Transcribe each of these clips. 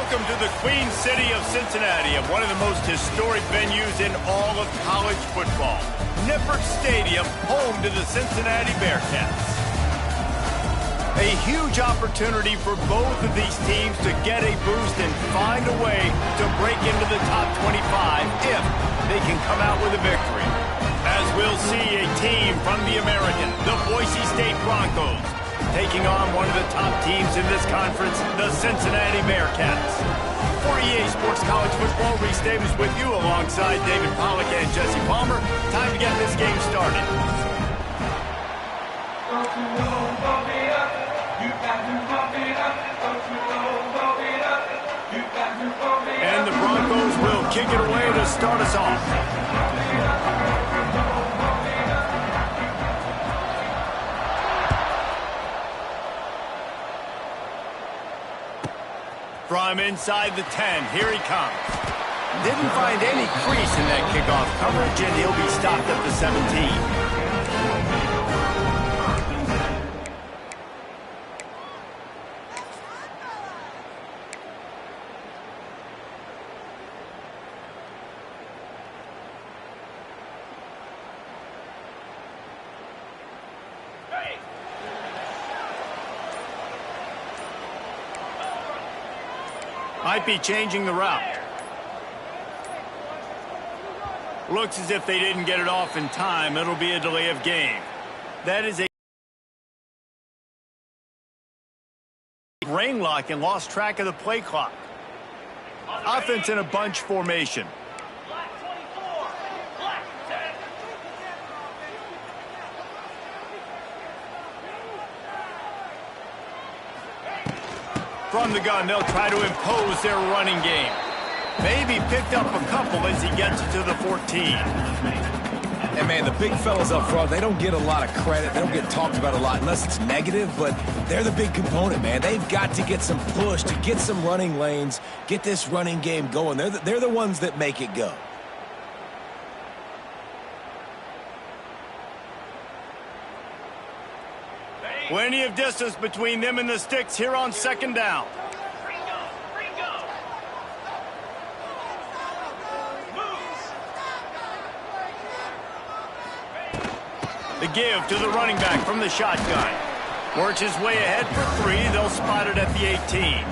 Welcome to the Queen City of Cincinnati, of one of the most historic venues in all of college football. Nippert Stadium, home to the Cincinnati Bearcats. A huge opportunity for both of these teams to get a boost and find a way to break into the top 25 if they can come out with a victory. As we'll see a team from the American, the Boise State Broncos, taking on one of the top teams in this conference, the Cincinnati Bearcats. For EA Sports College Football, Reese Davis with you alongside David Pollack and Jesse Palmer. Time to get this game started. And the Broncos will kick it away to start us off. From inside the 10, here he comes. Didn't find any crease in that kickoff coverage, and he'll be stopped at the 17. Might be changing the route. Looks as if they didn't get it off in time. It'll be a delay of game. That is a brain lock and lost track of the play clock. Offense in a bunch formation. From the gun, they'll try to impose their running game. Maybe picked up a couple as he gets to the 14. And, man, the big fellas up front, they don't get a lot of credit. They don't get talked about a lot unless it's negative, but they're the big component, man. They've got to get some push, to get some running lanes, get this running game going. They're the ones that make it go. Plenty of distance between them and the sticks here on second down. The give to the running back from the shotgun. Works his way ahead for 3. They'll spot it at the 18.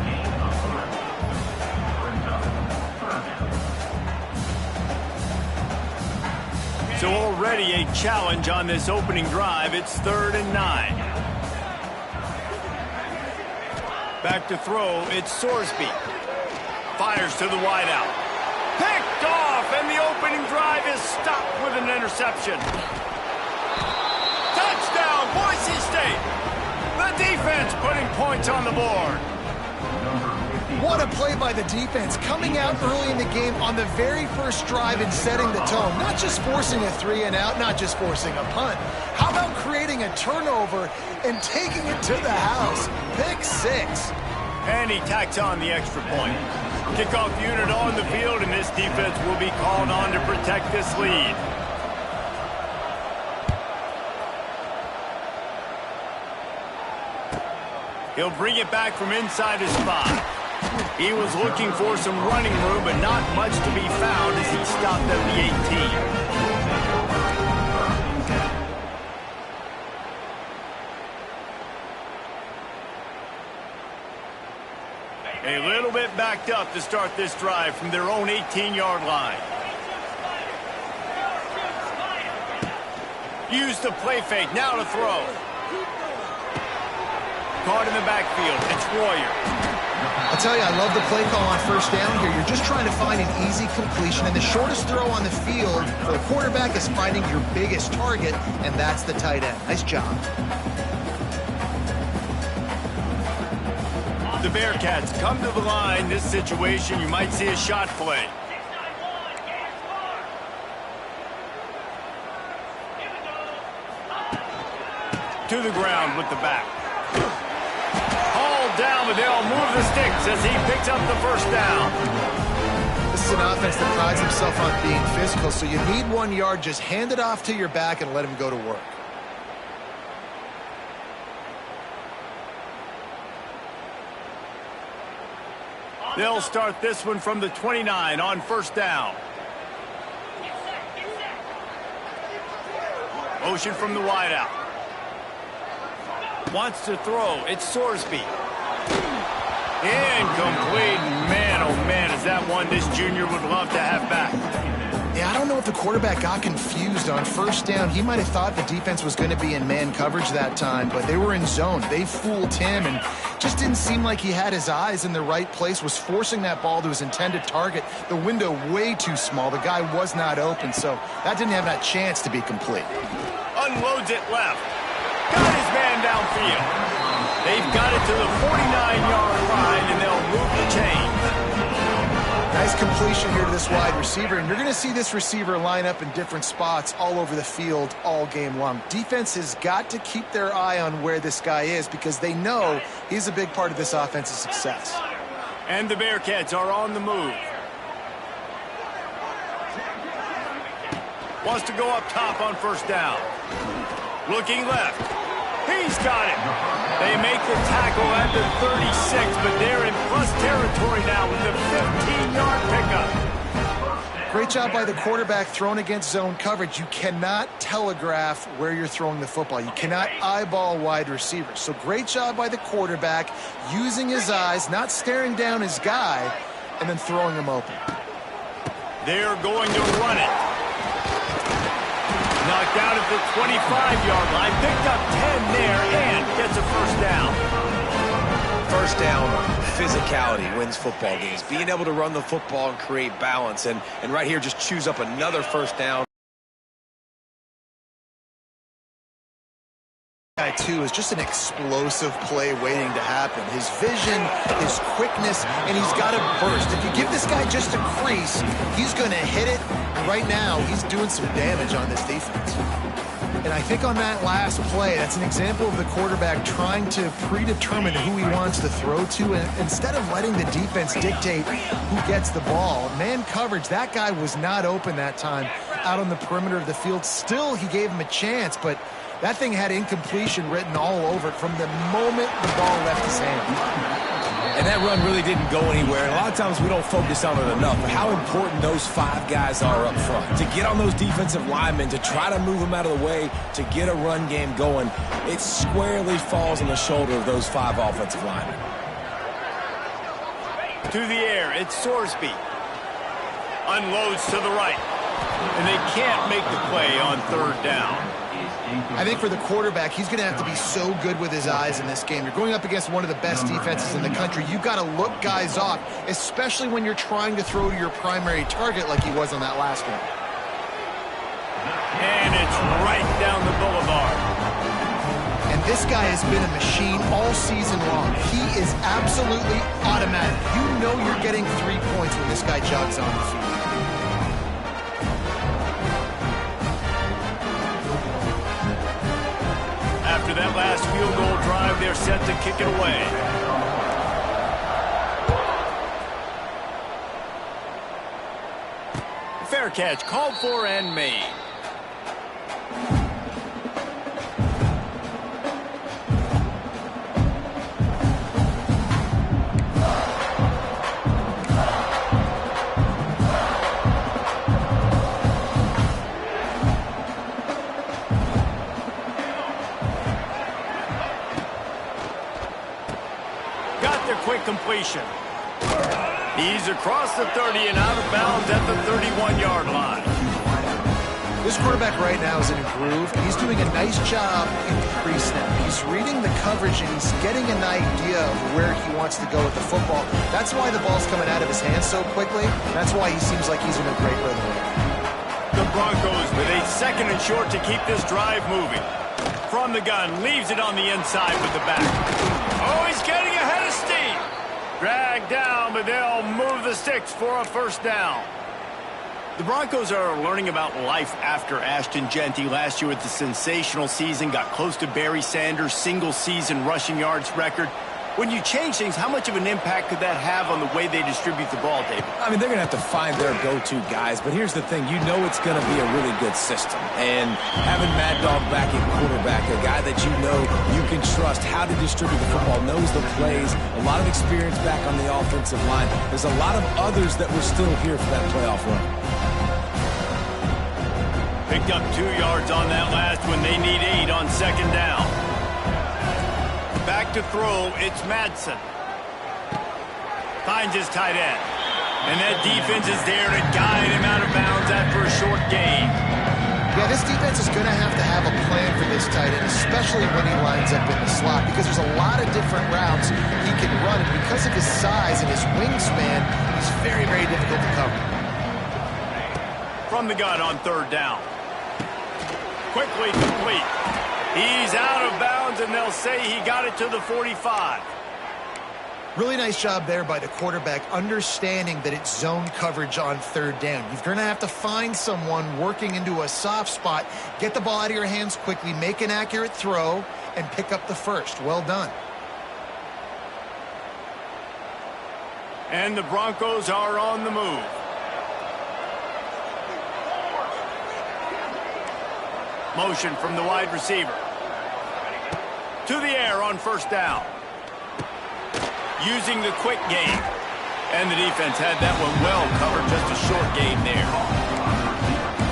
So already a challenge on this opening drive. It's 3rd and 9. Back to throw, it's Sorsby. Fires to the wideout. Picked off, and the opening drive is stopped with an interception. Touchdown, Boise State. The defense putting points on the board. What a play by the defense, coming out early in the game on the very first drive and setting the tone. Not just forcing a 3-and-out, not just forcing a punt. How about creating a turnover and taking it to the house? Pick 6. And he tacks on the extra point. Kickoff unit on the field, and this defense will be called on to protect this lead. He'll bring it back from inside his spot. He was looking for some running room, but not much to be found as he stopped at the 18. A little bit backed up to start this drive from their own 18-yard line. Use the play fake, now to throw. Caught in the backfield, it's Royer. I'll tell you, I love the play call on first down here. You're just trying to find an easy completion, and the shortest throw on the field for the quarterback is finding your biggest target, and that's the tight end. Nice job. The Bearcats come to the line. This situation, you might see a shot play. To the ground with the back. Hauled down, but they'll move the sticks as he picks up the first down. This is an offense that prides himself on being physical, so you need 1 yard. Just hand it off to your back and let him go to work. They'll start this one from the 29 on first down. Motion from the wideout. Wants to throw. It's Sorsby. Incomplete. Man, oh man, is that one this junior would love to have back. Yeah, I don't know if the quarterback got confused on first down. He might have thought the defense was going to be in man coverage that time, but they were in zone. They fooled him and just didn't seem like he had his eyes in the right place, was forcing that ball to his intended target. The window way too small. The guy was not open, so that didn't have that chance to be complete. Unloads it left. Got his man downfield. They've got it to the 49-yard line, and they'll move the chains. Nice completion here to this wide receiver, and you're going to see this receiver line up in different spots all over the field all game long. Defense has got to keep their eye on where this guy is because they know he's a big part of this offense's success. And the Bearcats are on the move. Wants to go up top on first down. Looking left. He's got it. They make the tackle at the 36, but they're in plus territory now with the 15-yard pickup. Great job by the quarterback throwing against zone coverage. You cannot telegraph where you're throwing the football. You cannot eyeball wide receivers. So great job by the quarterback using his eyes, not staring down his guy, and then throwing him open. They're going to run it. Knocked out at the 25-yard line. Picked up 10 there and gets a first down. First down, physicality wins football games. Being able to run the football and create balance. And right here, just choose up another first down. Guy, too, is just an explosive play waiting to happen. His vision, his quickness, and he's got a burst. If you give this guy just a crease, he's going to hit it. And right now, he's doing some damage on this defense. And I think on that last play, that's an example of the quarterback trying to predetermine who he wants to throw to. And instead of letting the defense dictate who gets the ball, man coverage, that guy was not open that time out on the perimeter of the field. Still, he gave him a chance, but that thing had incompletion written all over it from the moment the ball left his hand. And that run really didn't go anywhere. And a lot of times we don't focus on it enough, but how important those five guys are up front. To get on those defensive linemen, to try to move them out of the way, to get a run game going, it squarely falls on the shoulder of those five offensive linemen. To the air, it's Sorsby. Unloads to the right. And they can't make the play on third down. I think for the quarterback, he's going to have to be so good with his eyes in this game. You're going up against one of the best defenses in the country. You've got to look guys off, especially when you're trying to throw to your primary target like he was on that last one. And it's right down the boulevard. And this guy has been a machine all season long. He is absolutely automatic. You know you're getting 3 points when this guy jogs on the field. After that last field goal drive, they're set to kick it away. Fair catch, called for and made. Quick completion. He's across the 30 and out of bounds at the 31-yard line. This quarterback right now is in a groove, and he's doing a nice job in the pre-snap. He's reading the coverage, and he's getting an idea of where he wants to go with the football. That's why the ball's coming out of his hands so quickly. That's why he seems like he's in a great rhythm. The Broncos with a second and short to keep this drive moving. From the gun, leaves it on the inside with the back. Oh, he's getting ahead of steam. Dragged down, but they'll move the sticks for a first down. The Broncos are learning about life after Ashton Jeanty last year with the sensational season, got close to Barry Sanders' single-season rushing yards record. When you change things, how much of an impact could that have on the way they distribute the ball, David? I mean, they're going to have to find their go-to guys, but here's the thing. You know it's going to be a really good system. And having Mad Dog back at quarterback, a guy that you know you can trust how to distribute the football, knows the plays, a lot of experience back on the offensive line. There's a lot of others that were still here for that playoff run. Picked up 2 yards on that last one. They need 8 on second down. Back to throw, it's Madsen. Finds his tight end. And that defense is there to guide him out of bounds after a short gain. Yeah, this defense is going to have a plan for this tight end, especially when he lines up in the slot, because there's a lot of different routes he can run, and because of his size and his wingspan, he's very, very difficult to cover. From the gun on third down. Quickly complete. He's out of bounds, and they'll say he got it to the 45. Really nice job there by the quarterback, understanding that it's zone coverage on third down. You're going to have to find someone working into a soft spot, get the ball out of your hands quickly, make an accurate throw, and pick up the first. Well done. And the Broncos are on the move. Motion from the wide receiver. To the air on first down. Using the quick game. And the defense had that one well covered, just a short gain there.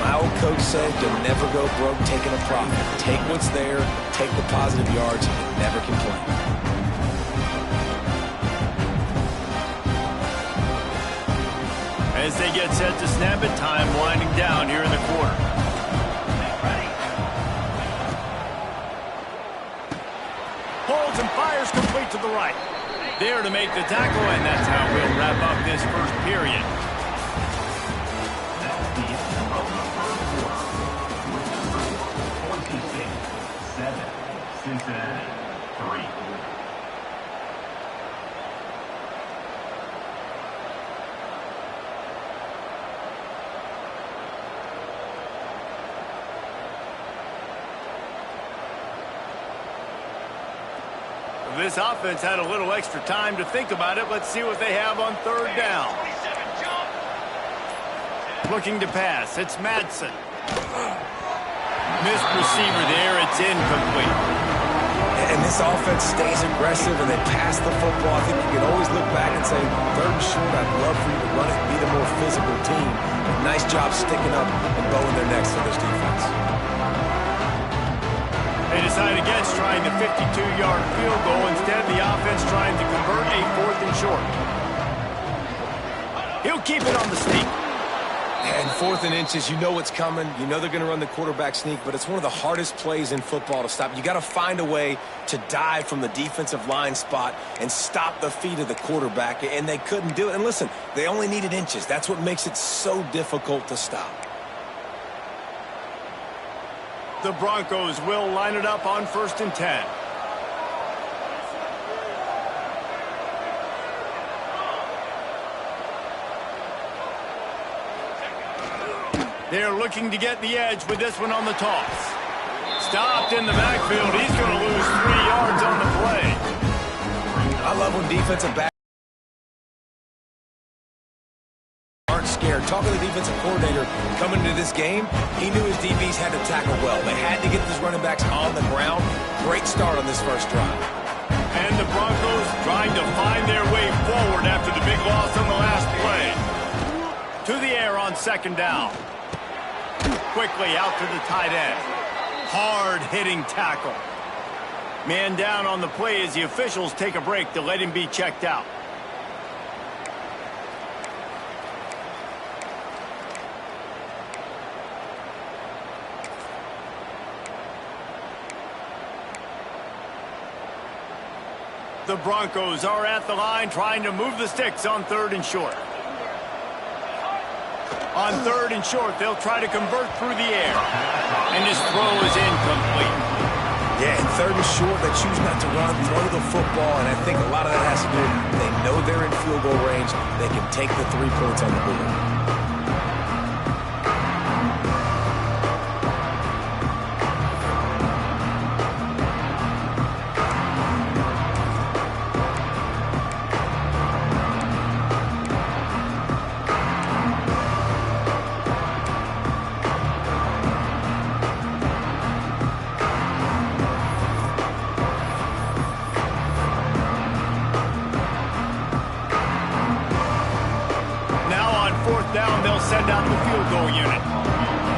My old coach said to never go broke taking a profit. Take what's there, take the positive yards, and never complain. As they get set to snap it, time winding down here in the quarter. Holds and fires complete to the right. There to make the tackle, and that's how we'll wrap up this first period. Cincinnati, 3. This offense had a little extra time to think about it. Let's see what they have on third down. Looking to pass. It's Madsen. Missed receiver there. It's incomplete. And this offense stays aggressive and they pass the football. I think you can always look back and say, third and short, I'd love for you to run it and be the more physical team. But nice job sticking up and bowing their necks for this defense. They decide against trying the 52-yard field goal. Instead, the offense trying to convert a 4th and short. He'll keep it on the sneak. And 4th and inches, you know what's coming. You know they're going to run the quarterback sneak, but it's one of the hardest plays in football to stop. You got to find a way to dive from the defensive line spot and stop the feet of the quarterback, and they couldn't do it. And listen, they only needed inches. That's what makes it so difficult to stop. The Broncos will line it up on 1st and 10. They're looking to get the edge with this one on the toss. Stopped in the backfield. He's going to lose 3 yards on the play. I love when defensive backs aren't scared. Talking to the defensive coordinator coming into this game, he knew his DBs had to tackle well. They had to get these running backs on the ground. Great start on this first drive. And the Broncos trying to find their way forward after the big loss on the last play. To the air on second down. Quickly out to the tight end. Hard-hitting tackle. Man down on the play as the officials take a break to let him be checked out. The Broncos are at the line trying to move the sticks on 3rd and short. On 3rd and short, they'll try to convert through the air. And his throw is incomplete. Yeah, and 3rd and short, they choose not to run, throw the football, and I think a lot of that has to do with they know they're in field goal range. They can take the 3 points on the board.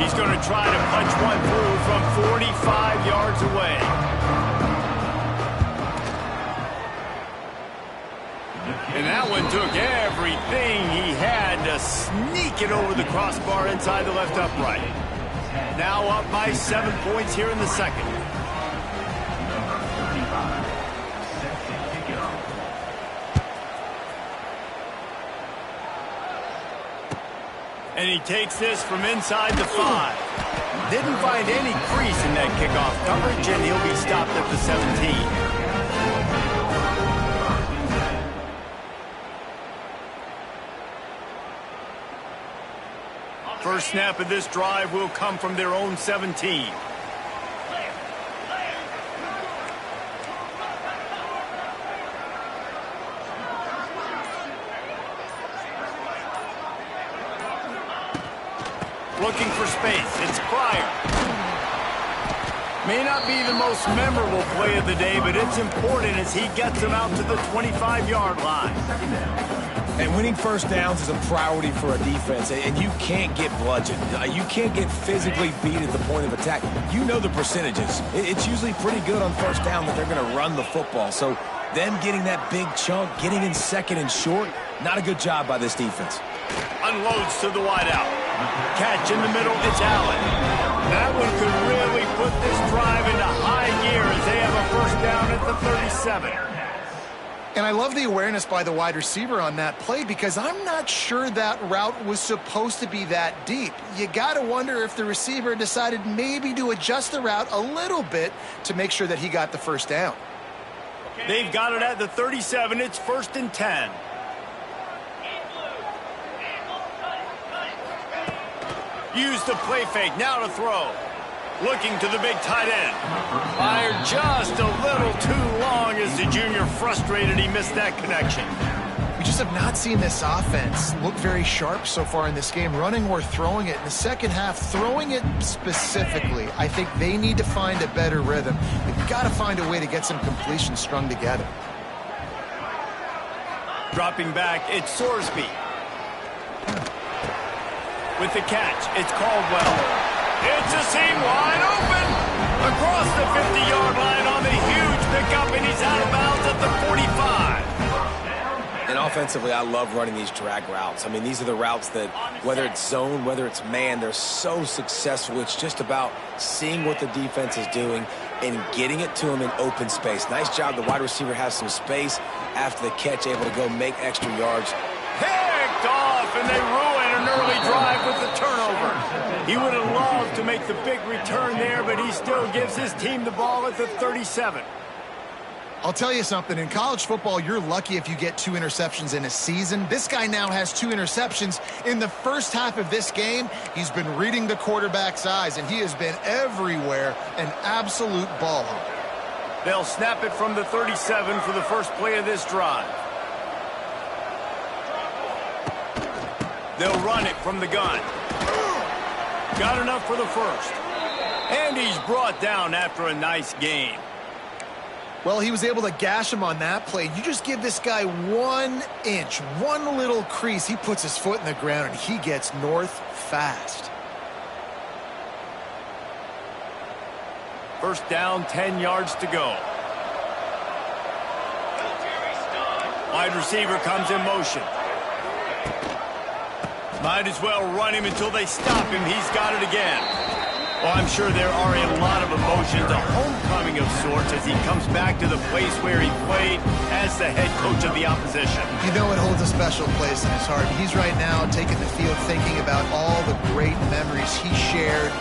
He's going to try to punch one through from 45 yards away. And that one took everything he had to sneak it over the crossbar inside the left upright. Now up by 7 points here in the second. And he takes this from inside the 5. Didn't find any crease in that kickoff coverage, and he'll be stopped at the 17. First snap of this drive will come from their own 17. Looking for space. It's Pryor. May not be the most memorable play of the day, but it's important as he gets them out to the 25-yard line. And winning first downs is a priority for a defense, and you can't get bludgeoned. You can't get physically beat at the point of attack. You know the percentages. It's usually pretty good on first down that they're going to run the football. So them getting that big chunk, getting in second and short, not a good job by this defense. Unloads to the wideout. Catch in the middle, it's Allen. That one could really put this drive into high gear as they have a first down at the 37. And I love the awareness by the wide receiver on that play because I'm not sure that route was supposed to be that deep. You got to wonder if the receiver decided maybe to adjust the route a little bit to make sure that he got the first down. They've got it at the 37. It's 1st and 10. Use the play fake. Now to throw. Looking to the big tight end. Fired just a little too long as the junior frustrated he missed that connection. We just have not seen this offense look very sharp so far in this game, running or throwing it. In the second half, throwing it specifically, I think they need to find a better rhythm. They've got to find a way to get some completions strung together. Dropping back, it's Sorsby. With the catch, it's Caldwell. It's a seam wide open across the 50-yard line on the huge pickup, and he's out of bounds at the 45. And offensively, I love running these drag routes. I mean, these are the routes that, whether it's zone, whether it's man, they're so successful. It's just about seeing what the defense is doing and getting it to him in open space. Nice job. The wide receiver has some space after the catch, able to go make extra yards. Picked off, and they ruin an early drive with the turnover. He would have loved to make the big return there, but he still gives his team the ball at the 37. I'll tell you something. In college football, you're lucky if you get 2 interceptions in a season. This guy now has 2 interceptions. In the first half of this game, he's been reading the quarterback's eyes, and he has been everywhere, an absolute ball hawk. They'll snap it from the 37 for the first play of this drive. They'll run it from the gun. Got enough for the first. And he's brought down after a nice gain. Well, he was able to gash him on that play. You just give this guy 1 inch, one little crease. He puts his foot in the ground, and he gets north fast. First down, 10 yards to go. Wide receiver comes in motion. Might as well run him until they stop him. He's got it again. Well, I'm sure there are a lot of emotions, a homecoming of sorts as he comes back to the place where he played as the head coach of the opposition. You know it holds a special place in his heart. He's right now taking the field thinking about all the great memories he shared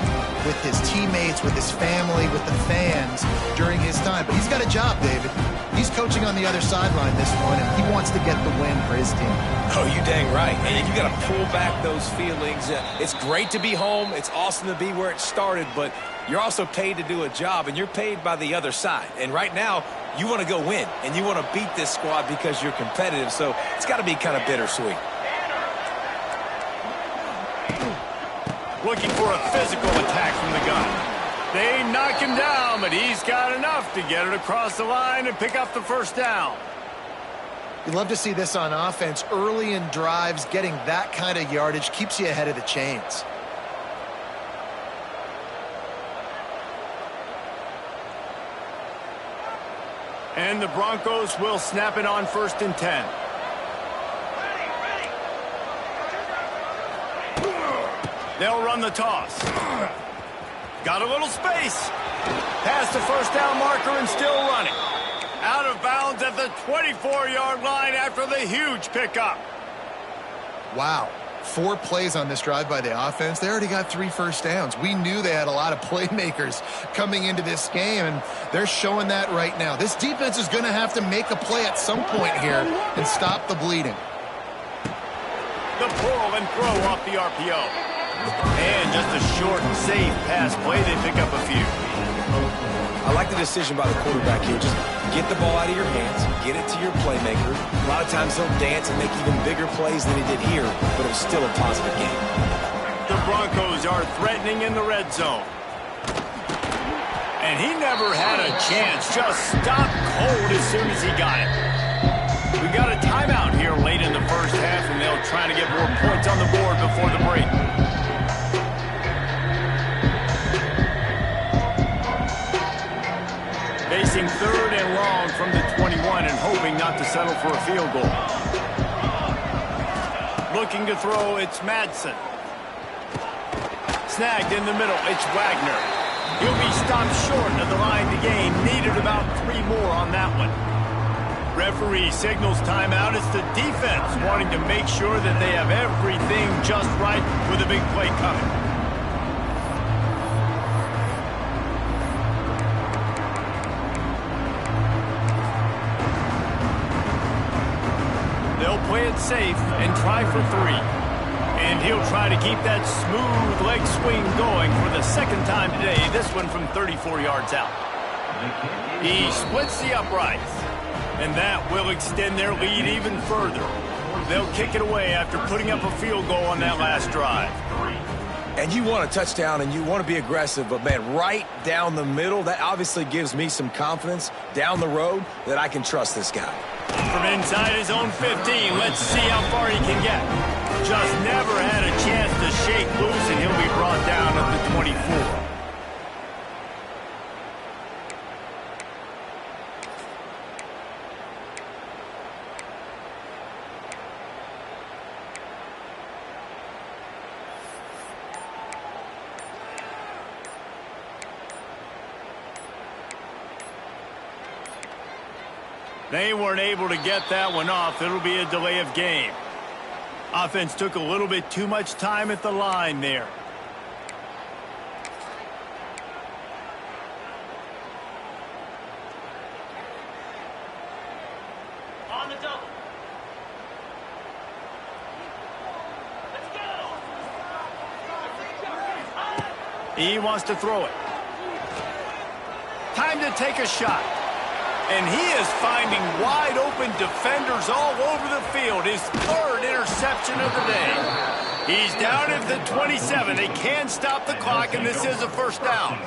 with his teammates, with his family, with the fans during his time. But he's got a job, David. He's coaching on the other sideline this one, and he wants to get the win for his team. Oh, you dang right. And you got to pull back those feelings. It's great to be home. It's awesome to be where it started, but you're also paid to do a job, and you're paid by the other side. And right now, you want to go win, and you want to beat this squad because you're competitive, so it's got to be kind of bittersweet. Looking for a physical attack from the gun. They knock him down, but he's got enough to get it across the line and pick up the first down. You'd love to see this on offense. Early in drives, getting that kind of yardage keeps you ahead of the chains. And the Broncos will snap it on 1st and 10. They'll run the toss. Got a little space. Past the first down marker and still running. Out of bounds at the 24-yard line after the huge pickup. Wow. 4 plays on this drive by the offense. They already got 3 first downs. We knew they had a lot of playmakers coming into this game, and they're showing that right now. This defense is going to have to make a play at some point here and stop the bleeding. The pull and throw off the RPO. And just a short and safe pass play. They pick up a few. I like the decision by the quarterback here. Just get the ball out of your hands, get it to your playmaker. A lot of times he'll dance and make even bigger plays than he did here, but it was still a positive game. The Broncos are threatening in the red zone. And he never had a chance. Just stopped cold as soon as he got it. We got a timeout here late in the first half, and they'll try to get more points on the board before the break. Facing 3rd and long from the 21 and hoping not to settle for a field goal. Looking to throw, it's Madsen. Snagged in the middle, it's Wagner. He'll be stopped short of the line to gain. Needed about 3 more on that one. Referee signals timeout. It's the defense wanting to make sure that they have everything just right with a big play coming. They'll play it safe and try for 3. And he'll try to keep that smooth leg swing going for the 2nd time today, this one from 34 yards out. He splits the uprights, and that will extend their lead even further. They'll kick it away after putting up a field goal on that last drive. And you want a touchdown and you want to be aggressive, but man, right down the middle, that obviously gives me some confidence down the road that I can trust this guy. From inside his own 15, let's see how far he can get. Just never had a chance to shake loose, and he'll be brought down at the 24. They weren't able to get that one off. It'll be a delay of game. Offense took a little bit too much time at the line there. On the double. Let's go. He wants to throw it. Time to take a shot. And he is finding wide-open defenders all over the field. His 3rd interception of the day. He's down at the 27. They can stop the clock, and this is a 1st down.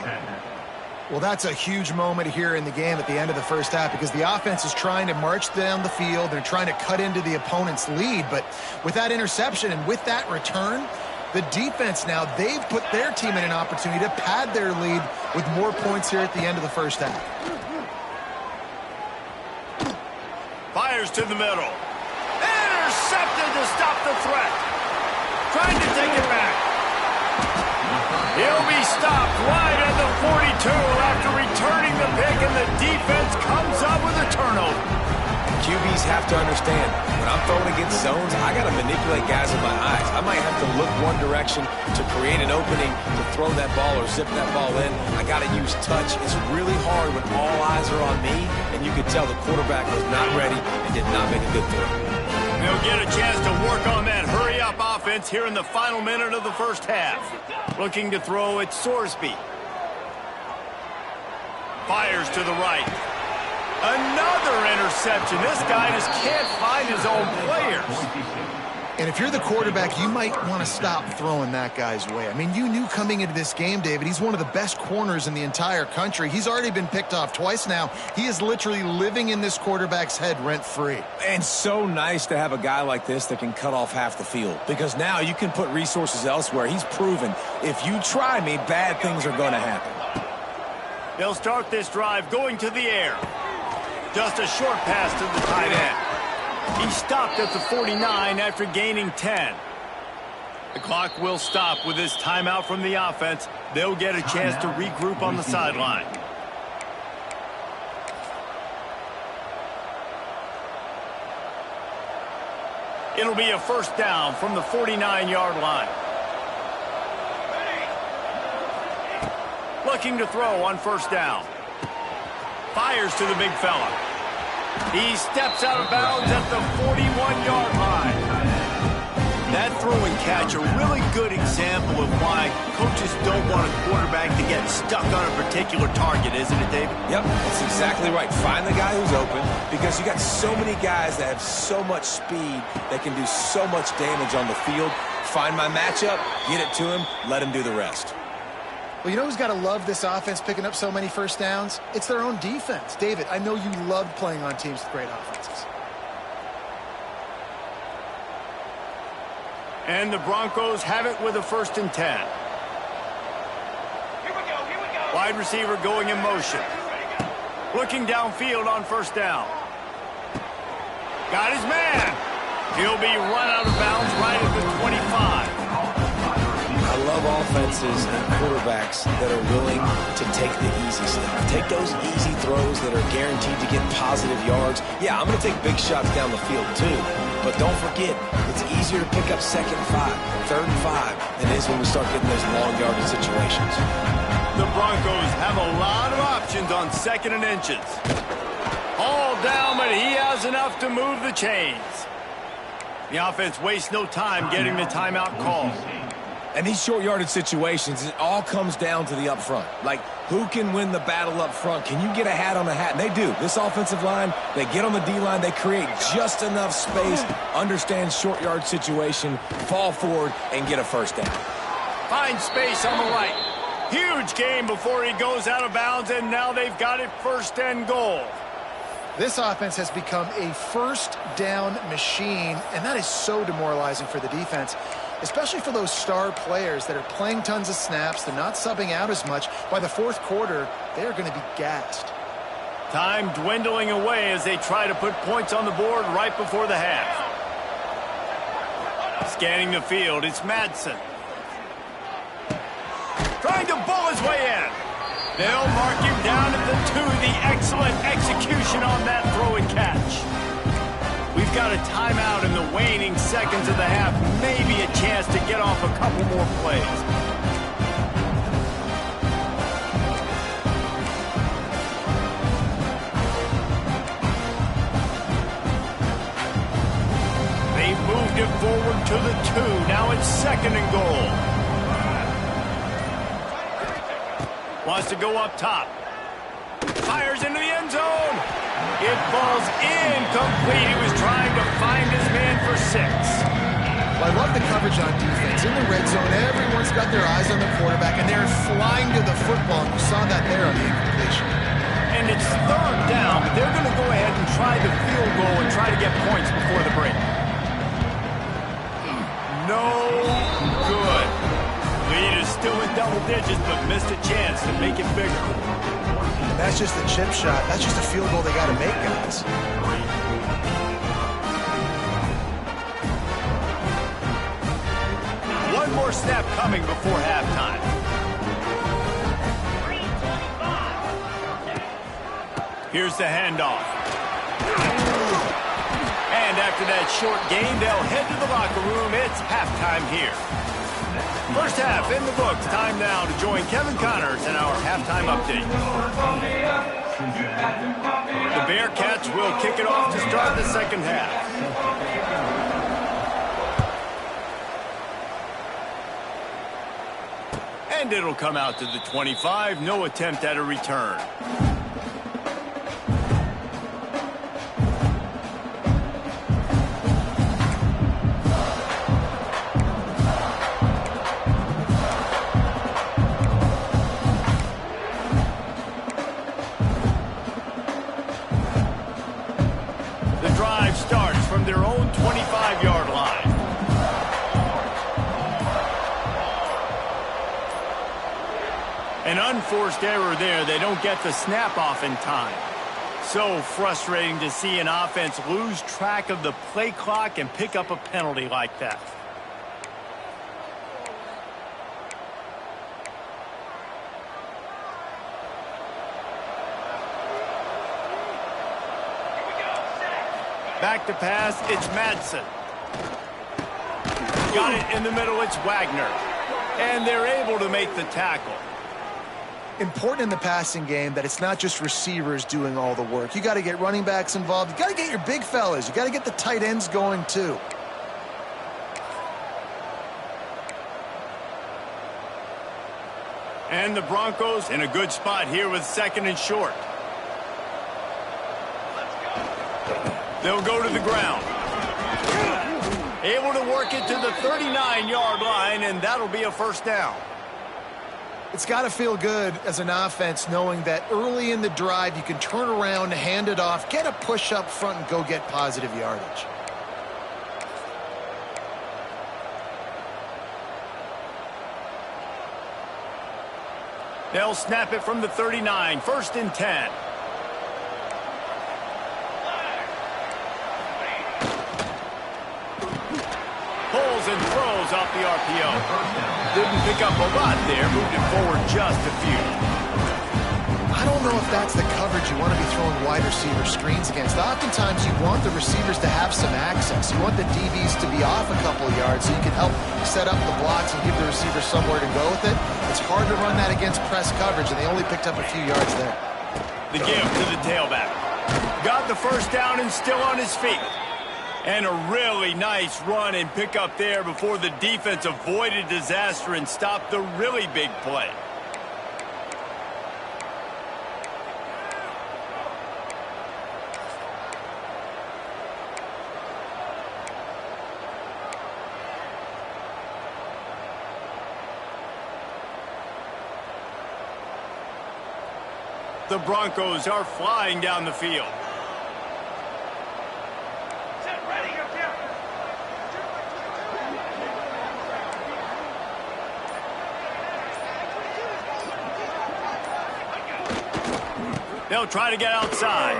Well, that's a huge moment here in the game at the end of the first half because the offense is trying to march down the field. They're trying to cut into the opponent's lead. But with that interception and with that return, the defense now, they've put their team in an opportunity to pad their lead with more points here at the end of the first half. Fires to the middle. Intercepted to stop the threat. Trying to take it back. He'll be stopped right at the 42 after returning the pick, and the defense comes up with a turnover. QBs have to understand, when I'm throwing against zones, I got to manipulate guys with my eyes. I might have to look one direction to create an opening to throw that ball or zip that ball in. I got to use touch. It's really hard when all eyes are on me, and you could tell the quarterback was not ready and did not make a good throw. They'll get a chance to work on that hurry-up offense here in the final minute of the first half. Looking to throw at Sorsby. Fires to the right. Another interception. This guy just can't find his own players. And if you're the quarterback, you might want to stop throwing that guy's way. I mean, you knew coming into this game, David, he's one of the best corners in the entire country. He's already been picked off twice now. He is literally living in this quarterback's head rent-free. And so nice to have a guy like this that can cut off half the field, because now you can put resources elsewhere. He's proven if you try me, bad things are going to happen. They'll start this drive going to the air. Just a short pass to the tight end. He stopped at the 49 after gaining 10. The clock will stop with this timeout from the offense. They'll get a chance to regroup on the sideline. It'll be a first down from the 49-yard line. Looking to throw on first down. Fires to the big fella. He steps out of bounds at the 41-yard line. That throw and catch, a really good example of why coaches don't want a quarterback to get stuck on a particular target, isn't it, David? Yep, that's exactly right. Find the guy who's open, because you got so many guys that have so much speed that can do so much damage on the field. Find my matchup, get it to him, let him do the rest. Well, you know who's got to love this offense picking up so many first downs? It's their own defense. David, I know you loved playing on teams with great offenses. And the Broncos have it with a 1st and 10. Here we go. Wide receiver going in motion. Looking downfield on first down. Got his man. He'll be run out of bounds right at the 25. I love offenses and quarterbacks that are willing to take the easy stuff. Take those easy throws that are guaranteed to get positive yards. Yeah, I'm going to take big shots down the field too. But don't forget, it's easier to pick up 2nd and 5, 3rd and 5 than it is when we start getting those long yardage situations. The Broncos have a lot of options on 2nd and inches. All down, but he has enough to move the chains. The offense wastes no time getting the timeout called. And these short yardage situations, it all comes down to the up front. Like, who can win the battle up front? Can you get a hat on a hat? And they do. This offensive line, they get on the D-line, they create just enough space, understand short yard situation, fall forward, and get a first down. Find space on the right. Huge gain before he goes out of bounds, and now they've got it 1st and goal. This offense has become a first down machine, and that is so demoralizing for the defense, especially for those star players that are playing tons of snaps. They're not subbing out as much. By the 4th quarter, they are going to be gassed. Time dwindling away as they try to put points on the board right before the half. Scanning the field, it's Madsen. Trying to bull his way in. They'll mark him down at the 2. The excellent execution on that throw and catch. We've got a timeout in the waning seconds of the half. Maybe a chance to get off a couple more plays. They've moved it forward to the 2. Now it's 2nd and goal. Wants to go up top. Fires into the end zone. It falls incomplete. He was trying to find his man for 6. Well, I love the coverage on defense. In the red zone, everyone's got their eyes on the quarterback, and they're flying to the football. You saw that there on the incompletion. And it's 3rd down, but they're going to go ahead and try the field goal and try to get points before the break. No good. Lead is still in double digits, but missed a chance to make it bigger. And that's just a chip shot. That's just a field goal they got to make, guys. One more snap coming before halftime. Here's the handoff. And after that short gain, they'll head to the locker room. It's halftime here. First half in the books. Time now to join Kevin Connors in our halftime update. The Bearcats will kick it off to start the 2nd half. And it'll come out to the 25. No attempt at a return. Their own 25-yard line. An unforced error there. They don't get the snap off in time. So frustrating to see an offense lose track of the play clock and pick up a penalty like that. Back to pass, it's Madsen. Got it in the middle, it's Wagner. And they're able to make the tackle. Important in the passing game that it's not just receivers doing all the work. You got to get running backs involved. You got to get your big fellas. You got to get the tight ends going too. And the Broncos in a good spot here with 2nd and short. They'll go to the ground. Able to work it to the 39-yard line, and that'll be a first down. It's got to feel good as an offense knowing that early in the drive you can turn around, hand it off, get a push up front, and go get positive yardage. They'll snap it from the 39, 1st and 10. Pulls and throws off the RPO. Didn't pick up a lot there, moved it forward just a few. I don't know if that's the coverage you want to be throwing wide receiver screens against. Oftentimes you want the receivers to have some access. You want the DBs to be off a couple of yards so you can help set up the blocks and give the receiver somewhere to go with it. It's hard to run that against press coverage, and they only picked up a few yards there. The give to the tailback. Got the first down and still on his feet. And a really nice run and pick up there before the defense avoided disaster and stopped the really big play. The Broncos are flying down the field. They'll try to get outside.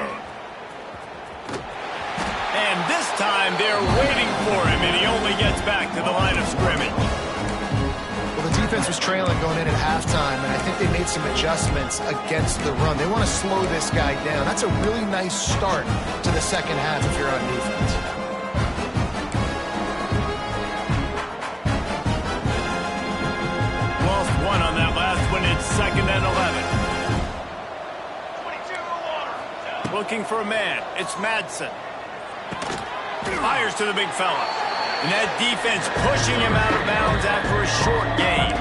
And this time they're waiting for him, and he only gets back to the line of scrimmage. Well, the defense was trailing going in at halftime, and I think they made some adjustments against the run. They want to slow this guy down. That's a really nice start to the second half if you're on defense. Lost one on that last one. It's 2nd and 11. Looking for a man. It's Madsen. Fires to the big fella. And that defense pushing him out of bounds after a short gain.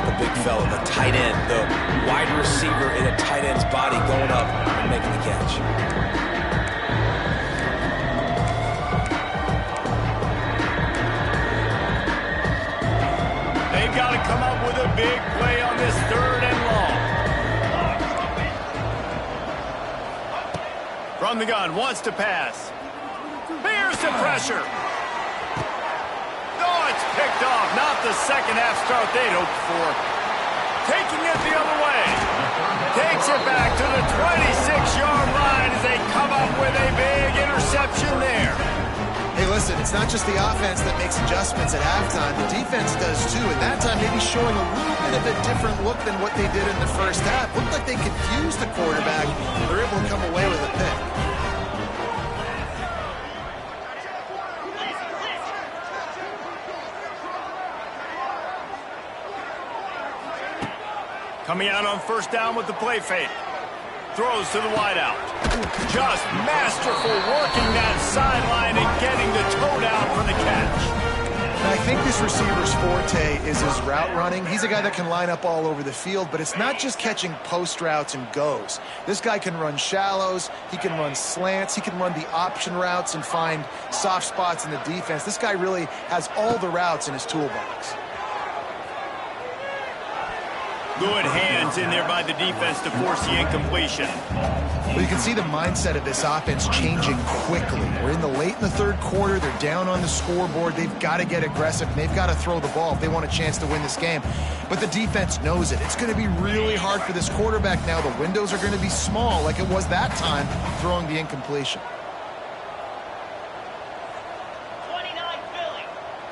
The big fella, the tight end, the wide receiver in a tight end's body going up and making the catch. They've got to come up with a big play on this 3rd and long. From the gun, wants to pass. Bears the pressure. Oh, it's picked off. Not the second half start they'd hoped for. Taking it the other way. Takes it back to the 26-yard line as they come up with a big interception there. Hey, listen, it's not just the offense that makes adjustments at halftime. The defense does too. At that time, maybe showing a little bit of a different look than what they did in the first half. Looked like they confused the quarterback. They're able to come away with a pick. Coming out on 1st down with the play fake. Throws to the wideout. Just masterful working that sideline and getting the toe down for the catch. And I think this receiver's forte is his route running. He's a guy that can line up all over the field, but it's not just catching post routes and goes. This guy can run shallows, he can run slants, he can run the option routes and find soft spots in the defense. This guy really has all the routes in his toolbox. Good hands hands in there by the defense to force the incompletion. Well, you can see the mindset of this offense changing quickly. We're late in the third quarter. They're down on the scoreboard. They've got to get aggressive, and they've got to throw the ball if they want a chance to win this game. But the defense knows it. It's going to be really hard for this quarterback now. The windows are going to be small like it was that time throwing the incompletion. 29 Philly.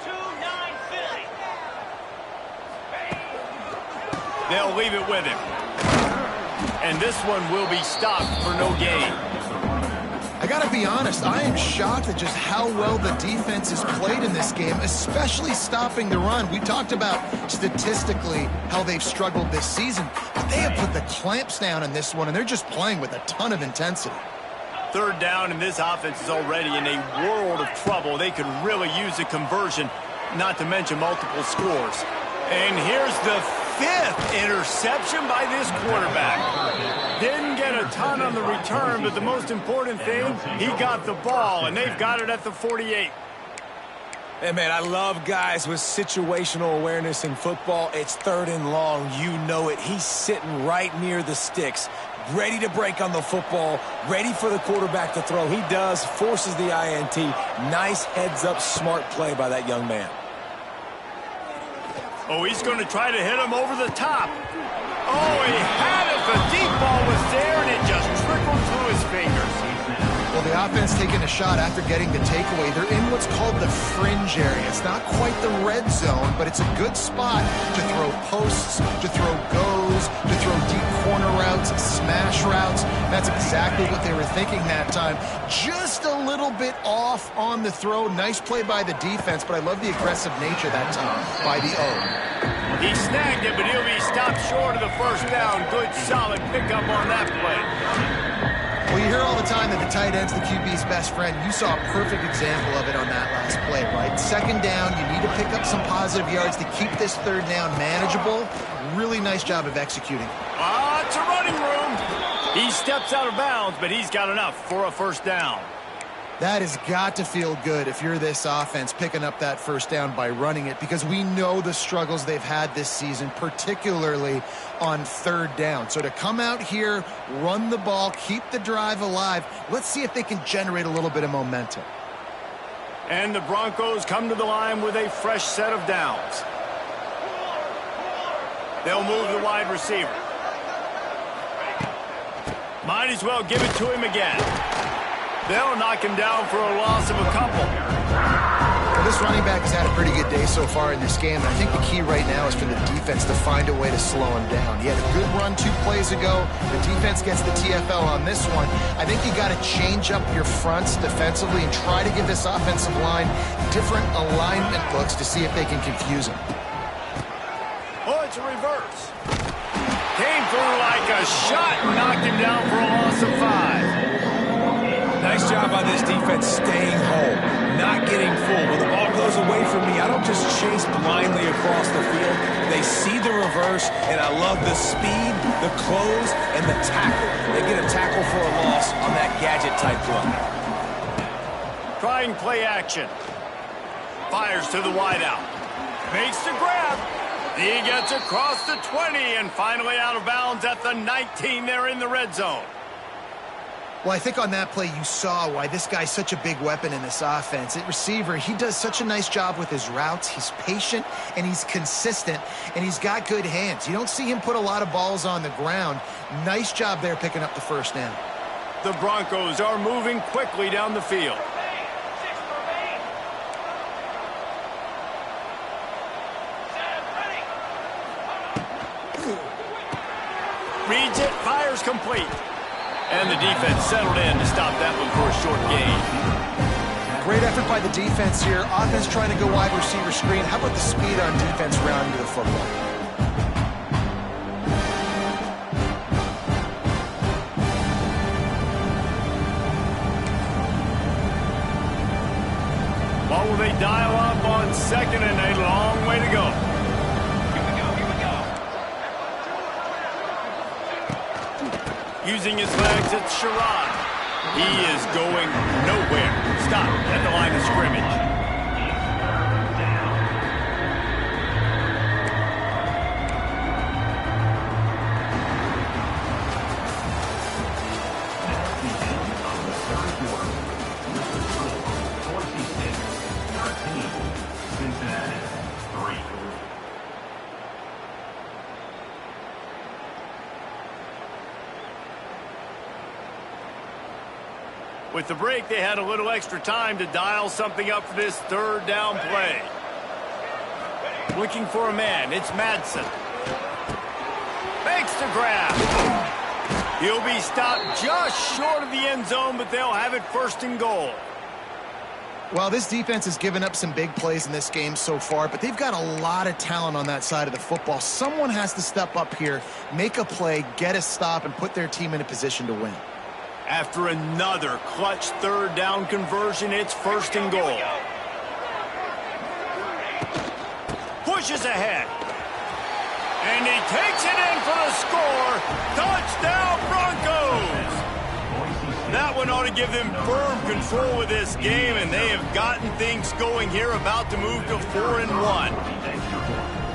2-9 Philly. They'll leave it with him. And this one will be stopped for no gain. I got to be honest, I am shocked at just how well the defense has played in this game, especially stopping the run. We talked about statistically how they've struggled this season, but they have put the clamps down in this one, and they're just playing with a ton of intensity. Third down, and this offense is already in a world of trouble. They could really use a conversion, not to mention multiple scores. And here's the 5th interception by this quarterback. Didn't get a ton on the return, but the most important thing, he got the ball, and they've got it at the 48. Hey, man, I love guys with situational awareness in football. It's 3rd and long. You know it. He's sitting right near the sticks, ready to break on the football, ready for the quarterback to throw. He does, forces the INT. Nice heads-up, smart play by that young man. Oh, he's going to try to hit him over the top. Oh, he had it. The deep ball was there, and it just trickled through his fingers. Well, the offense taking a shot after getting the takeaway. They're in what's called the fringe area. It's not quite the red zone, but it's a good spot to throw posts, to throw goes, to throw deep corner routes, smash routes. That's exactly what they were thinking that time. Just a little bit off on the throw. Nice play by the defense, but I love the aggressive nature that time by the O. He snagged it, but he'll be stopped short of the first down. Good, solid pickup on that play. Well, you hear all the time that the tight end's the QB's best friend. You saw a perfect example of it on that last play, right? 2nd down, you need to pick up some positive yards to keep this 3rd down manageable. Really nice job of executing. It's a running room. He steps out of bounds, but he's got enough for a first down. That has got to feel good if you're this offense picking up that first down by running it, because we know the struggles they've had this season, particularly on 3rd down. So to come out here, run the ball, keep the drive alive, let's see if they can generate a little bit of momentum. And the Broncos come to the line with a fresh set of downs. They'll move the wide receiver. Might as well give it to him again. They'll knock him down for a loss of a couple. Well, this running back has had a pretty good day so far in this game, and I think the key right now is for the defense to find a way to slow him down. He had a good run 2 plays ago. The defense gets the TFL on this one. I think you got to change up your fronts defensively and try to give this offensive line different alignment looks to see if they can confuse him. Oh, it's a reverse. Came through like a shot and knocked him down for a loss of 5. Nice job on this defense staying home, not getting fooled. When the ball goes away from me, I don't just chase blindly across the field. They see the reverse, and I love the speed, the close, and the tackle. They get a tackle for a loss on that gadget-type run. Trying play action. Fires to the wideout. Makes the grab. He gets across the 20 and finally out of bounds at the 19 there in the red zone. Well, I think on that play you saw why this guy's such a big weapon in this offense. At receiver, he does such a nice job with his routes. He's patient, and he's consistent, and he's got good hands. You don't see him put a lot of balls on the ground. Nice job there picking up the first down. The Broncos are moving quickly down the field. Reads it, fires complete. And the defense settled in to stop that one for a short gain. Great effort by the defense here. Offense trying to go wide receiver screen. How about the speed on defense rounding to the football? What will they dial up on 2nd and a long way to go? Using his legs, it's Sherrod. He is going nowhere. Stop at the line of scrimmage. With the break, they had a little extra time to dial something up for this third down play. Looking for a man, it's Madsen. Makes the grab. He'll be stopped just short of the end zone, but they'll have it first and goal. Well, this defense has given up some big plays in this game so far, but they've got a lot of talent on that side of the football. Someone has to step up here, make a play, get a stop, and put their team in a position to win. After another clutch third down conversion, it's first and goal. Pushes ahead. And he takes it in for the score. Touchdown, Broncos! That one ought to give them firm control of this game, and they have gotten things going here, about to move to 4-1.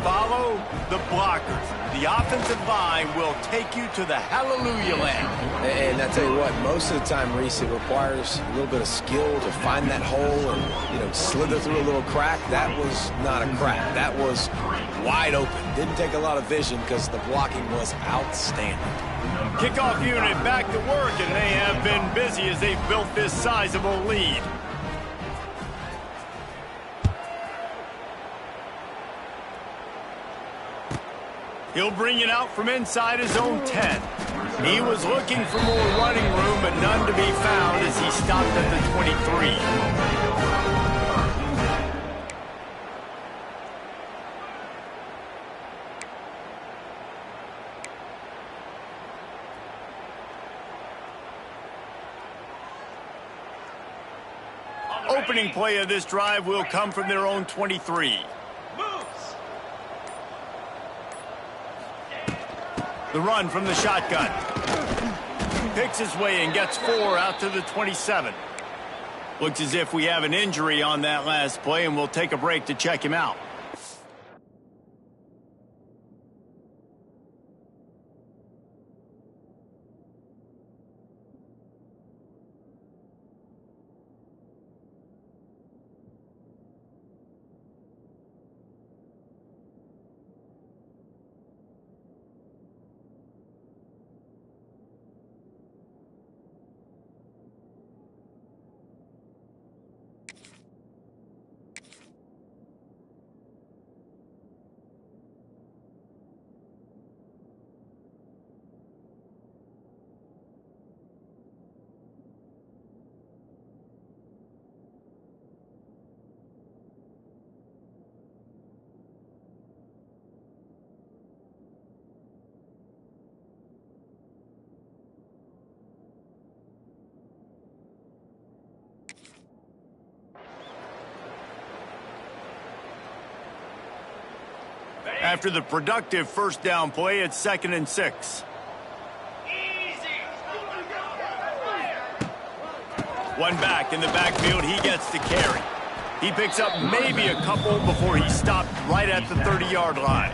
Follow the blockers. The offensive line will take you to the hallelujah land. And I tell you what, most of the time, Reese, it requires a little bit of skill to find that hole and, slither through a little crack. That was not a crack. That was wide open. Didn't take a lot of vision because the blocking was outstanding. Kickoff unit back to work, and they have been busy as they've built this sizable lead. He'll bring it out from inside his own 10. He was looking for more running room, but none to be found as he stopped at the 23. Opening play of this drive will come from their own 23. The run from the shotgun. Picks his way and gets 4 out to the 27. Looks as if we have an injury on that last play, and we'll take a break to check him out. After the productive first down play, it's 2nd and 6. One back in the backfield, he gets to carry. He picks up maybe a couple before he stopped right at the 30-yard line.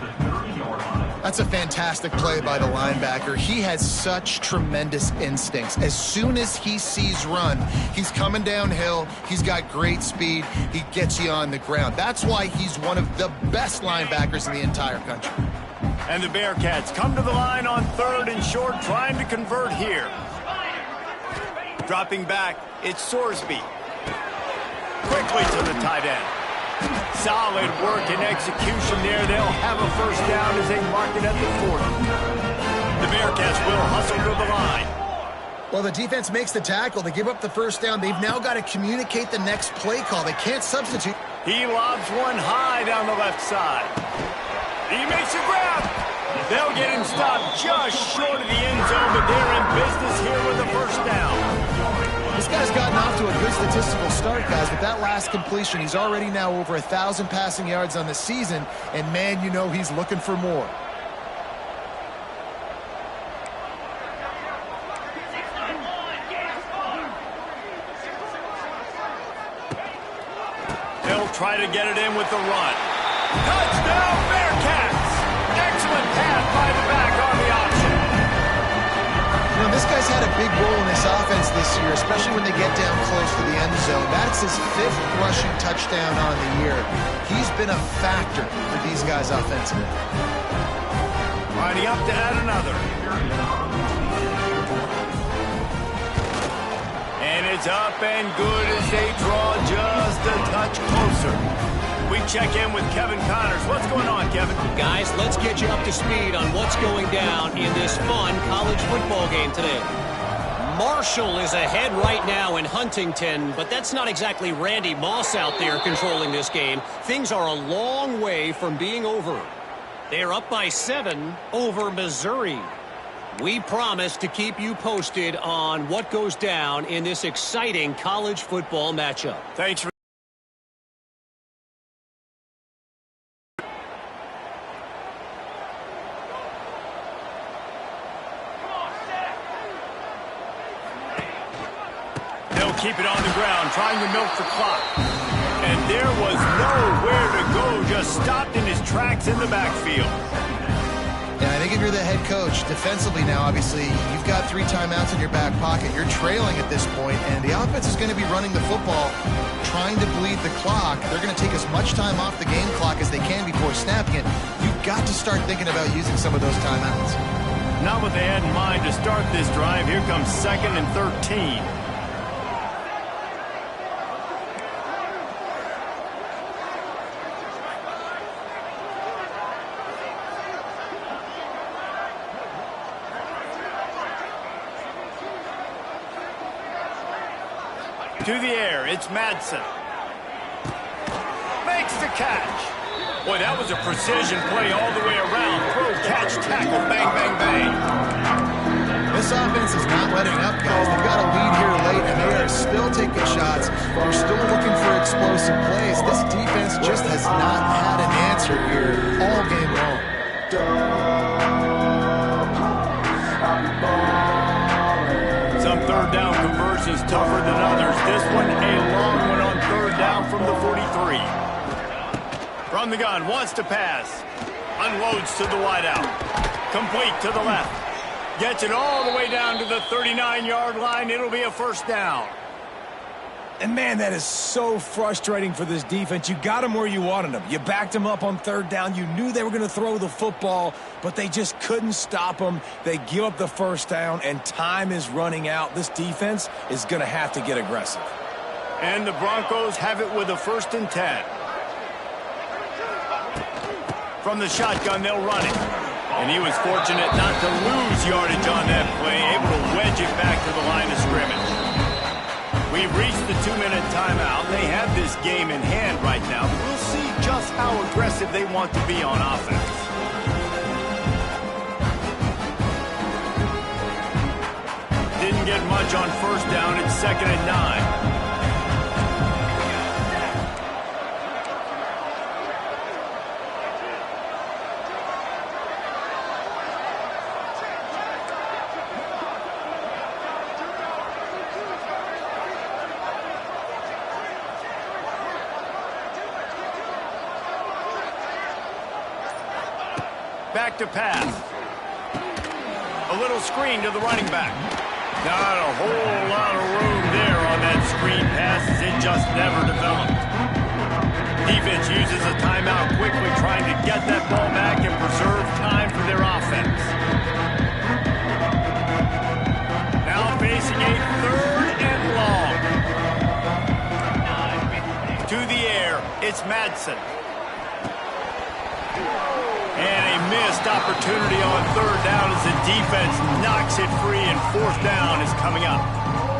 That's a fantastic play by the linebacker. He has such tremendous instincts. As soon as he sees run, he's coming downhill. He's got great speed. He gets you on the ground. That's why he's one of the best linebackers in the entire country. And the Bearcats come to the line on 3rd and short, trying to convert here. Dropping back, it's Sorsby. Quickly to the tight end. Solid work and execution there. They'll have a first down as they mark it at the 40. The Bearcats will hustle to the line. Well, the defense makes the tackle. They give up the first down. They've now got to communicate the next play call. They can't substitute. He lobs one high down the left side. He makes a grab. They'll get him stopped just short of the end zone, but they're in business here with a first down. This guy's gotten off to a good statistical start, guys. With that last completion, he's already now over 1,000 passing yards on the season, and man, you know he's looking for more. They'll try to get it in with the run. Touchdown, Bearcats! Excellent pass by the back on the option. You know, this guy's had a big role in this offense this year, especially when they get down close to the end zone. That's his 5th rushing touchdown on the year. He's been a factor for these guys offensively. Lining up to add another. And it's up and good as they draw just a touch closer. We check in with Kevin Connors. What's going on, Kevin? Guys, let's get you up to speed on what's going down in this fun college football game today. Marshall is ahead right now in Huntington, but that's not exactly Randy Moss out there controlling this game. Things are a long way from being over. They're up by 7 over Missouri. We promise to keep you posted on what goes down in this exciting college football matchup. Thanks for keep it on the ground, trying to milk the clock. And there was nowhere to go, just stopped in his tracks in the backfield. Yeah, I think if you're the head coach, defensively now, obviously, you've got 3 timeouts in your back pocket. You're trailing at this point, and the offense is going to be running the football, trying to bleed the clock. They're going to take as much time off the game clock as they can before snapping it. You've got to start thinking about using some of those timeouts. Not what they had in mind to start this drive. Here comes 2nd and 13. To the air, it's Madsen. Makes the catch. Boy, that was a precision play all the way around. Throw, catch, tackle, bang, bang, bang. This offense is not letting up, guys. They've got a lead here late, and they are still taking shots. They're still looking for explosive plays. This defense just has not had an answer here all game long. Some third down conversions tougher than others. This one a long one on 3rd down from the 43. From the gun, wants to pass. Unloads to the wideout. Complete to the left. Gets it all the way down to the 39-yard line. It'll be a 1st down. And, man, that is so frustrating for this defense. You got them where you wanted them. You backed them up on 3rd down. You knew they were going to throw the football, but they just couldn't stop them. They give up the 1st down, and time is running out. This defense is going to have to get aggressive. And the Broncos have it with a 1st and 10. From the shotgun, they'll run it. And he was fortunate not to lose yardage on that play, able to wedge it back to the line of scrimmage. We've reached the 2-minute timeout. They have this game in hand right now. We'll see just how aggressive they want to be on offense. Didn't get much on 1st down. It's 2nd and 9. Back to pass. A little screen to the running back. Not a whole lot of room there on that screen pass as it just never developed. Defense uses a timeout quickly, trying to get that ball back and preserve time for their offense. Now facing a 3rd and long. To the air, it's Madsen. And a missed opportunity on 3rd down as the defense knocks it free, and 4th down is coming up.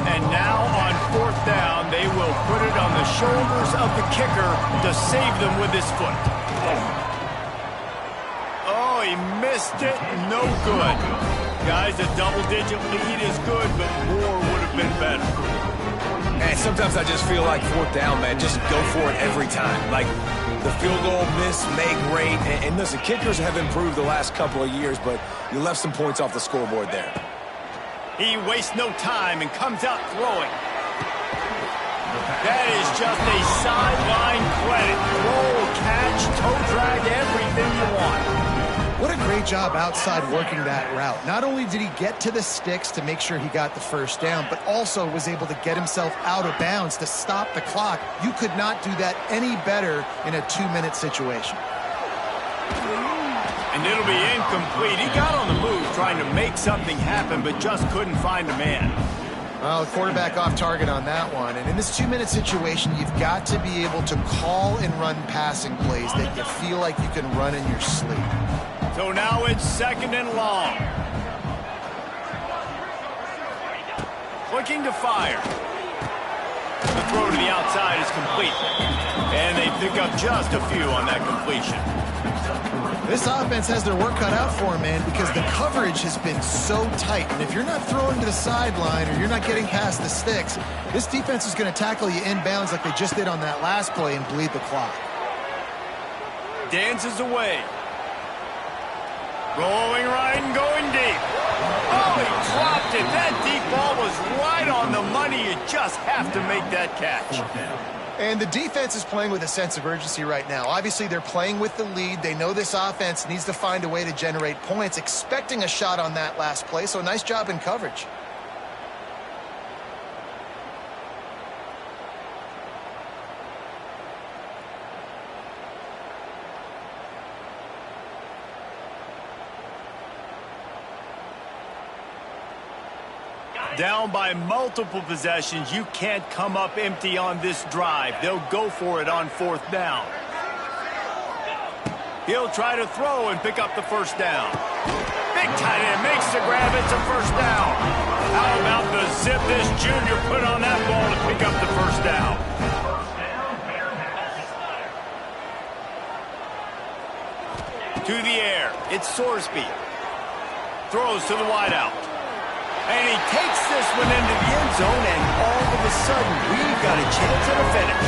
And now on 4th down, they will put it on the shoulders of the kicker to save them with his foot. Oh, he missed it. No good. Guys, a double-digit lead is good, but more would have been better. Man, sometimes I just feel like 4th down, man, just go for it every time. Like, the field goal miss, make rate, and listen, kickers have improved the last couple of years, but you left some points off the scoreboard there. He wastes no time and comes out throwing. That is just a sideline credit. Roll, catch, toe drag, everything you want. What a great job outside working that route. Not only did he get to the sticks to make sure he got the 1st down, but also was able to get himself out of bounds to stop the clock. You could not do that any better in a 2-minute situation. And it'll be incomplete. He got on the move trying to make something happen, but just couldn't find a man. Well, the quarterback off target on that one. And in this 2-minute situation, you've got to be able to call and run passing plays that you feel like you can run in your sleep. So now it's 2nd and long. Looking to fire. The throw to the outside is complete. And they pick up just a few on that completion. This offense has their work cut out for them, man, because the coverage has been so tight. And if you're not throwing to the sideline or you're not getting past the sticks, this defense is going to tackle you inbounds like they just did on that last play and bleed the clock. Dances away. Rolling right and going deep. Oh, he dropped it. That deep ball was right on the money. You just have to make that catch. And the defense is playing with a sense of urgency right now. Obviously, they're playing with the lead. They know this offense needs to find a way to generate points, expecting a shot on that last play. So nice job in coverage. Down by multiple possessions, you can't come up empty on this drive. They'll go for it on 4th down. He'll try to throw and pick up the 1st down. Big tight end makes the grab. It's a 1st down. How about the zip this junior put on that ball to pick up the 1st down? To the air. It's Sorsby. Throws to the wideout. And he takes this one into the end zone, and all of a sudden, we've got a chance at a finish.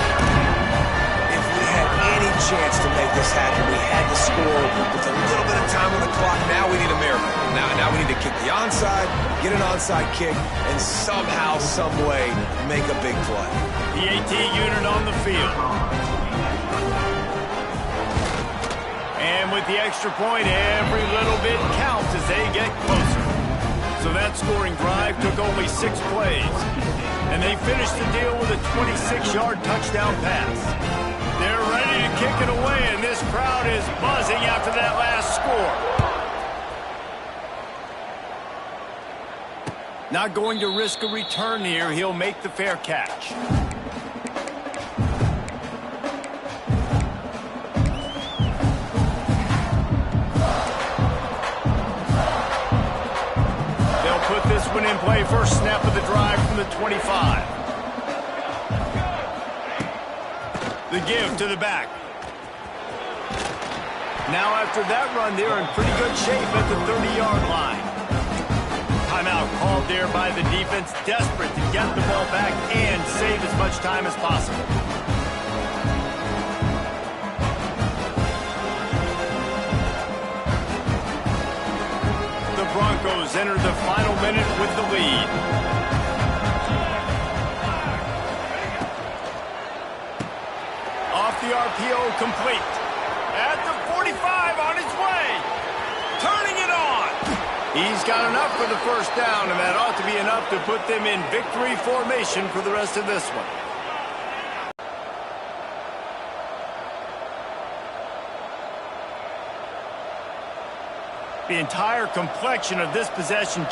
If we had any chance to make this happen, we had to score with a little bit of time on the clock. Now we need a miracle. Now we need to kick the onside, get an onside kick, and somehow, some way, make a big play. The AT unit on the field. And with the extra point, every little bit counts as they get closer. So that scoring drive took only 6 plays. And they finished the deal with a 26-yard touchdown pass. They're ready to kick it away, and this crowd is buzzing after that last score. Not going to risk a return here. He'll make the fair catch. One in play, first snap of the drive from the 25. The give to the back. Now after that run, they're in pretty good shape at the 30-yard line. Timeout called there by the defense, desperate to get the ball back and save as much time as possible. Broncos enter the final minute with the lead. Off the RPO, complete. At the 45, on his way. Turning it on. He's got enough for the 1st down, and that ought to be enough to put them in victory formation for the rest of this one. The entire complexion of this possession.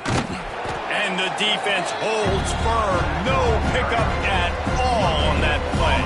And the defense holds firm. No pickup at all on that play.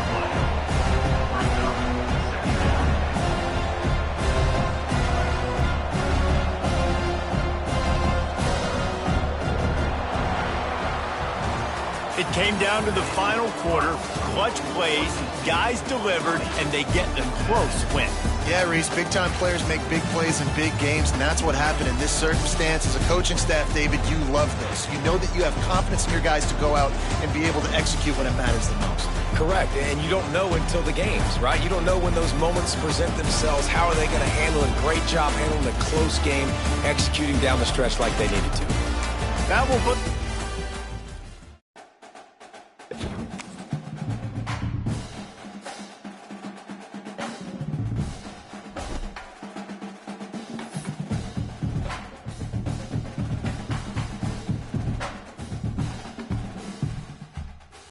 It came down to the final quarter. Clutch plays, guys delivered, and they get a close win. Yeah, Reese, big-time players make big plays in big games, and that's what happened in this circumstance. As a coaching staff, David, you love this. You know that you have confidence in your guys to go out and be able to execute when it matters the most. Correct, and you don't know until the games, right? You don't know when those moments present themselves. How are they going to handle it? Great job handling a close game, executing down the stretch like they needed to. That will put